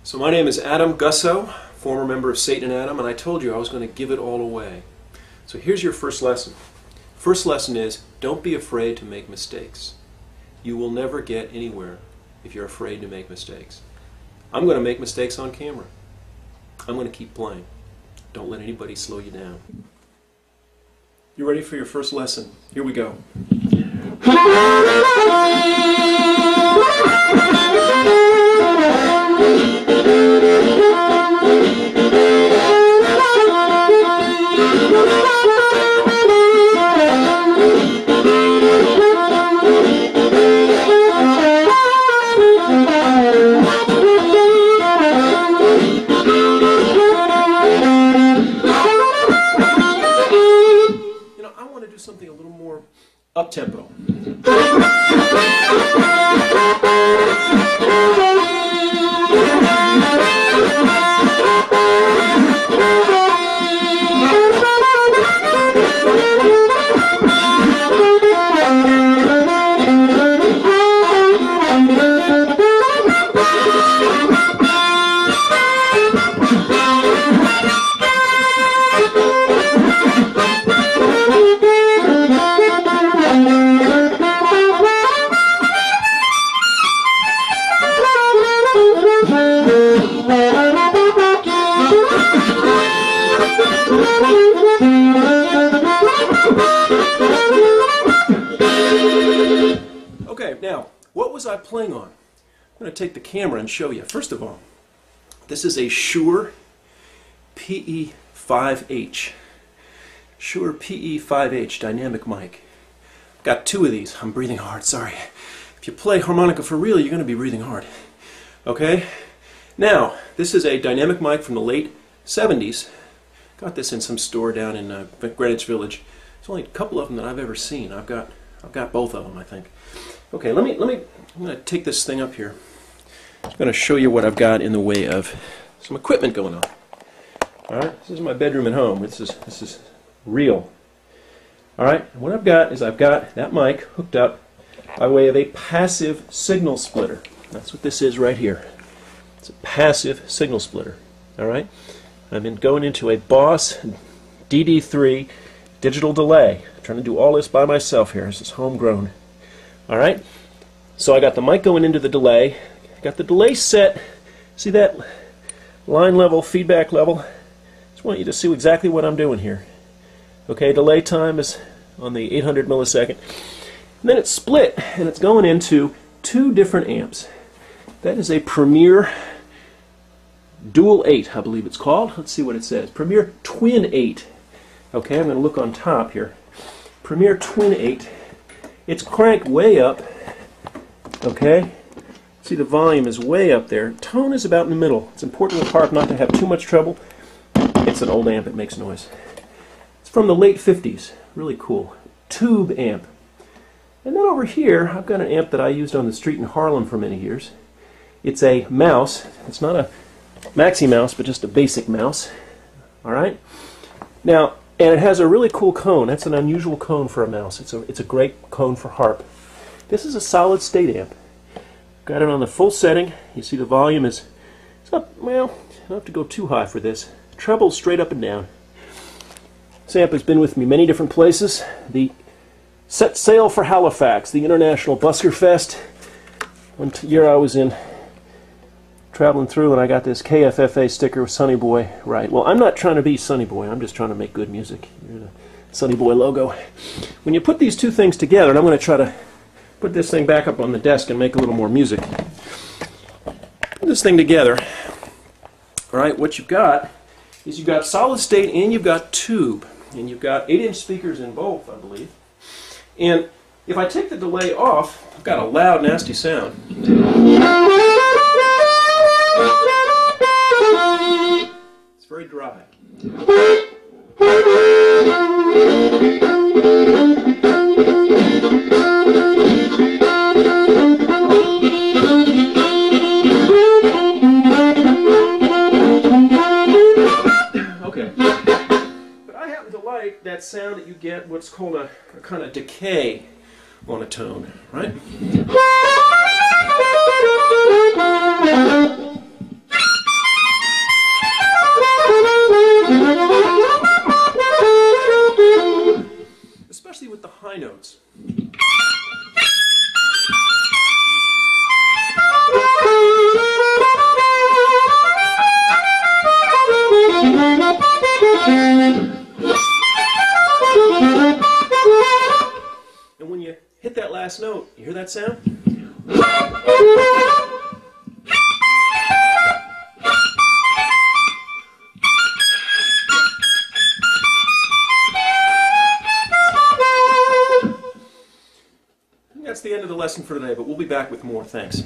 So my name is Adam Гассов, former member of Satan and Adam, and I told you I was going to give it all away. So here's your first lesson. First lesson is, don't be afraid to make mistakes. You will never get anywhere if you're afraid to make mistakes. I'm going to make mistakes on camera. I'm going to keep playing. Don't let anybody slow you down. You ready for your first lesson? Here we go. Something a little more up-tempo. Okay, now, what was I playing on? I'm going to take the camera and show you. First of all, this is a Shure PE5H. Shure PE5H dynamic mic. Got two of these. I'm breathing hard, sorry. If you play harmonica for real, you're going to be breathing hard. Okay? Now, this is a dynamic mic from the late 70s. Got this in some store down in Greenwich Village. There's only a couple of them that I've ever seen. I've got both of them, I think. Okay, I'm going to take this thing up here. I'm going to show you what I've got in the way of some equipment going on. All right, this is my bedroom at home. This is real. All right, and what I've got is I've got that mic hooked up by way of a passive signal splitter. That's what this is right here. It's a passive signal splitter. All right, I've been going into a Boss DD3 digital delay. I'm trying to do all this by myself here. This is homegrown. All right, so I got the mic going into the delay. I got the delay set. See that line level, feedback level? Just want you to see exactly what I'm doing here. Okay, delay time is on the 800 millisecond. And then it's split, and it's going into two different amps. That is a Premier Dual 8, I believe it's called. Let's see what it says. Premier Twin 8. Okay, I'm going to look on top here. Premier Twin 8. It's cranked way up. Okay? See, the volume is way up there. Tone is about in the middle. It's important with harp not to have too much trouble. It's an old amp, it makes noise. It's from the late 50s. Really cool. Tube amp. And then over here, I've got an amp that I used on the street in Harlem for many years. It's a mouse. It's not a maxi mouse, but just a basic mouse. Alright? Now, and it has a really cool cone. That's an unusual cone for a mouse. It's a great cone for harp. This is a solid state amp. Got it on the full setting. You see the volume is, it's up, well, I don't have to go too high for this. Treble straight up and down. This amp has been with me many different places. The set sail for Halifax, the International Busker Fest. One year I was in traveling through and I got this KFFA sticker with Sonny Boy. Right. Well, I'm not trying to be Sonny Boy. I'm just trying to make good music. Here's the Sonny Boy logo. When you put these two things together, and I'm going to try to put this thing back up on the desk and make a little more music. Put this thing together. All right, what you've got is you've got solid state and you've got tube. And you've got 8-inch speakers in both, I believe. And if I take the delay off, I've got a loud, nasty sound. It's very dry. Okay. But I happen to like that sound that you get, what's called a kind of decay on a tone, right? high notes. And when you hit that last note, you hear that sound? That's the end of the lesson for today, but we'll be back with more. Thanks.